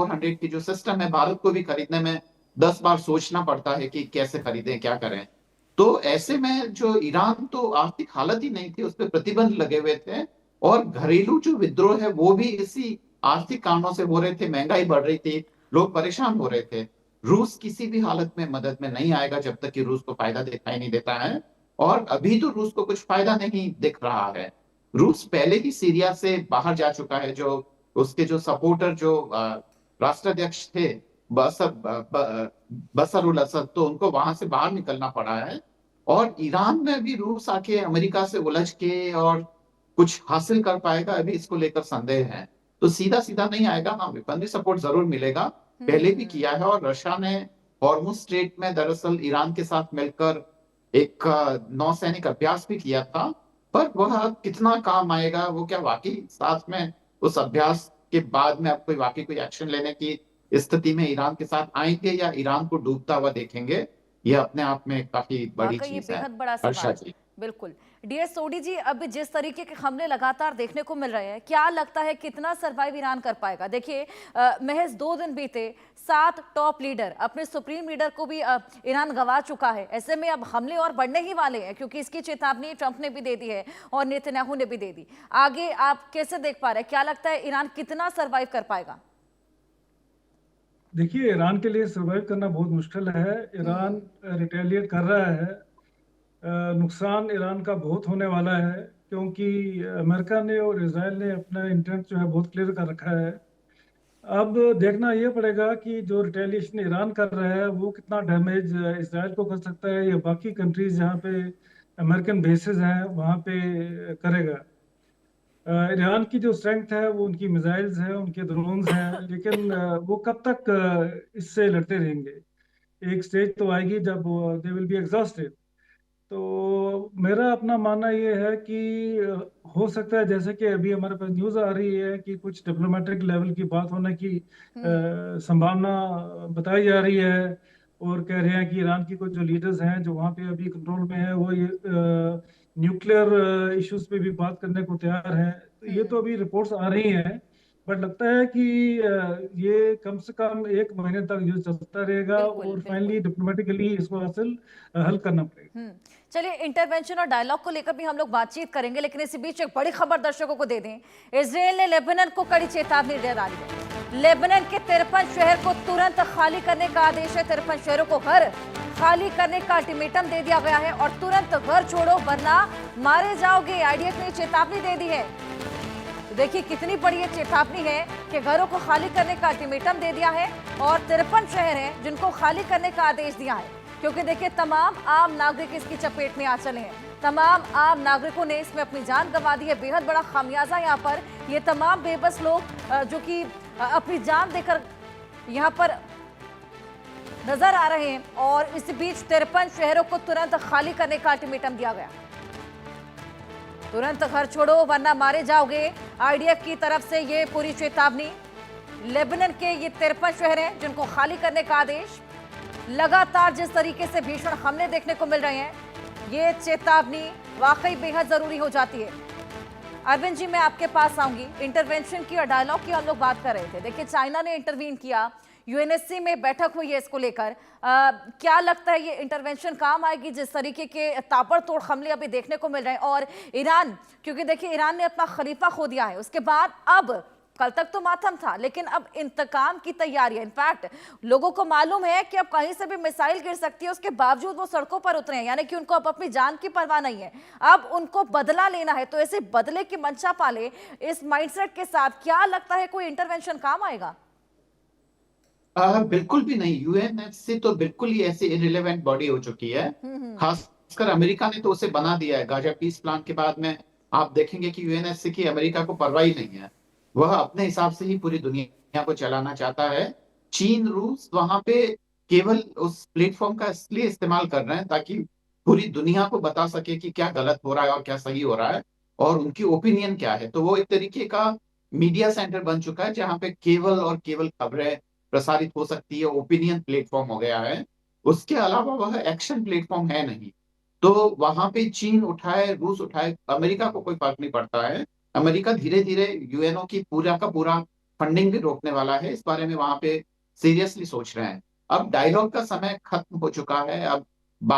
S-400 की जो system है, भारत को भी खरीदने में 10 बार सोचना पड़ता है कि कैसे खरीदें, क्या करें। तो ऐसे में जो ईरान, तो आर्थिक हालत ही नहीं थी, उस पर प्रतिबंध लगे हुए थे, और घरेलू जो विद्रोह है वो भी इसी आर्थिक कारणों से हो रहे थे। महंगाई बढ़ रही थी, लोग परेशान हो रहे थे। रूस किसी भी हालत में मदद में नहीं आएगा जब तक कि रूस को फायदा दिखाई नहीं देता है, और अभी तो रूस को कुछ फायदा नहीं दिख रहा है। रूस पहले ही सीरिया से बाहर जा चुका है। जो उसके जो सपोर्टर, जो राष्ट्राध्यक्ष थे, बसर बसर उल असद, तो उनको वहां से बाहर निकलना पड़ा है। और ईरान में भी रूस आके अमेरिका से उलझ के और कुछ हासिल कर पाएगा, अभी इसको लेकर संदेह है। तो सीधा सीधा नहीं आएगा, हाँ विपन्नी सपोर्ट जरूर मिलेगा, पहले भी किया है। और रशिया ने हॉर्मुज स्ट्रेट में दरअसल ईरान के साथ मिलकर एक नौसैनिक अभ्यास भी किया था। पर वह कितना काम आएगा, वो क्या वाकई साथ में उस अभ्यास के बाद में अब कोई एक्शन लेने की स्थिति में ईरान के साथ आएंगे, या ईरान को डूबता हुआ देखेंगे, यह अपने आप में काफी बड़ी वाकई ये चीज है। बेहद बड़ा हर्षा सवाल है। जी। बिल्कुल। डीएस सोडी जी, अब जिस तरीके के हमले लगातार देखने को मिल रहे हैं, क्या लगता है कितना सरवाइव ईरान कर पाएगा? देखिए, महज 2 दिन बीते, 7 टॉप लीडर, अपने सुप्रीम लीडर को भी ईरान गंवा चुका है। ऐसे में अब हमले और बढ़ने ही वाले हैं, क्योंकि इसकी चेतावनी ट्रंप ने भी दे दी है और नेतन्याहू ने भी दे दी। आगे आप कैसे देख पा रहे हैं, क्या लगता है ईरान कितना सरवाइव कर पाएगा? देखिए, ईरान के लिए सर्वाइव करना बहुत मुश्किल है। ईरान रिटेलिएट कर रहा है। नुकसान ईरान का बहुत होने वाला है, क्योंकि अमेरिका ने और इसराइल ने अपना इंटेंट जो है बहुत क्लियर कर रखा है। अब देखना ये पड़ेगा कि जो रिटेलिएशन ईरान कर रहा है वो कितना डैमेज इसराइल को कर सकता है, या बाकी कंट्रीज जहाँ पे अमेरिकन बेसेस हैं वहाँ पे करेगा। ईरान की जो स्ट्रेंथ है वो उनकी मिसाइल्स हैं, उनके ड्रोन्स हैं, लेकिन वो कब तक इससे लड़ते रहेंगे? एक स्टेज तो आएगी जब दे विल बी एग्जॉस्टेड। तो मेरा अपना मानना ये है कि हो सकता है, जैसे कि अभी हमारे पास न्यूज़ आ रही है कि कुछ डिप्लोमेटिक लेवल की बात होने की संभावना बताई जा रही है, और कह रहे हैं कि ईरान की कुछ जो लीडर्स हैं जो वहाँ पे अभी कंट्रोल में है वो ये न्यूक्लियर इश्यूज पे भी बात करने को तैयार हैं। तो ये तो अभी रिपोर्ट्स आ रही हैं, बट लगता है कि ये कम से कम 1 महीने तक युद्ध चलता रहेगा, बिल्कुल, और बिल्कुल। फाइनली डिप्लोमेटिकली इसको हल करना पड़ेगा। चलिए, इंटरवेंशन और डायलॉग को लेकर भी हम लोग बातचीत करेंगे, लेकिन इसी बीच एक बड़ी खबर दर्शकों को दे दें। इजरायल ने लेबनान को कड़ी चेतावनी दे डाली है। लेबनान के 53 शहर को तुरंत खाली करने का आदेश है। 53 शहरों को घर खाली करने का अल्टीमेटम दे दिया गया है, और तुरंत घर छोड़ो वरना मारे जाओगे। आईडीएफ ने चेतावनी दे दी है। तो देखिए कितनी बड़ी ये चेतावनी है कि घरों को खाली करने का अल्टीमेटम दे दिया है, और 53 शहर हैं जिनको खाली करने का आदेश दिया है। क्योंकि देखिए, तमाम आम नागरिक इसकी चपेट में आ चले हैं। तमाम आम नागरिकों ने इसमें अपनी जान गंवा दी है। बेहद बड़ा खामियाजा यहाँ पर ये तमाम बेबस लोग जो कि अपनी जान देकर यहाँ पर नजर आ रहे हैं, और इस बीच 53 शहरों को तुरंत खाली करने का अल्टीमेटम दिया गया। तुरंत घर छोड़ो वरना मारे जाओगे। आईडीएफ की तरफ से ये पूरी चेतावनी। लेबनान के ये 53 शहर हैं जिनको खाली करने का आदेश। लगातार जिस तरीके से भीषण हमले देखने को मिल रहे हैं, ये चेतावनी वाकई बेहद जरूरी हो जाती है। अरविंद जी, मैं आपके पास आऊंगी। इंटरवेंशन की और डायलॉग की हम लोग बात कर रहे थे। देखिए, चाइना ने इंटरवीन किया, यूएनएससी में बैठक हुई है इसको लेकर। क्या लगता है ये इंटरवेंशन काम आएगी, जिस तरीके के ताबड़तोड़ हमले अभी देखने को मिल रहे हैं? और ईरान, क्योंकि देखिए ईरान ने अपना खलीफा खो दिया है, उसके बाद अब कल तक तो मातम था, लेकिन अब इंतकाम की तैयारी है। इनफैक्ट लोगों को मालूम है कि अब कहीं से भी मिसाइल गिर सकती है, उसके बावजूद वो सड़कों पर उतरे हैं, यानी कि उनको अब अपनी जान की परवाह नहीं है। अब उनको बदला लेना है, तो ऐसे बदले की मंशा पाले इस माइंडसेट के साथ क्या लगता है कोई इंटरवेंशन काम आएगा? बिल्कुल भी नहीं। यूएनएससी तो बिल्कुल ही ऐसी इररिलेवेंट बॉडी हो चुकी है। खासकर अमेरिका ने तो उसे बना दिया है। गाजा पीस प्लान के बाद में आप देखेंगे कि यूएनएससी की अमेरिका को परवाह ही नहीं है। वह अपने हिसाब से ही पूरी दुनिया को चलाना चाहता है। चीन, रूस वहां पे केवल उस प्लेटफॉर्म का इसलिए इस्तेमाल कर रहे हैं ताकि पूरी दुनिया को बता सके कि क्या गलत हो रहा है और क्या सही हो रहा है, और उनकी ओपिनियन क्या है। तो वो एक तरीके का मीडिया सेंटर बन चुका है, जहां पे केवल और केवल खबरें प्रसारित हो सकती है। ओपिनियन प्लेटफॉर्म हो गया है। उसके अलावा वह एक्शन प्लेटफॉर्म है नहीं। तो वहां पे चीन उठाए, रूस उठाए, अमेरिका को कोई फर्क नहीं पड़ता है। अमेरिका धीरे धीरे यूएनओ की पूरा का पूरा फंडिंग भी रोकने वाला है। इस बारे में वहां पे सीरियसली सोच रहे हैं। अब डायलॉग का समय खत्म हो चुका है। अब बात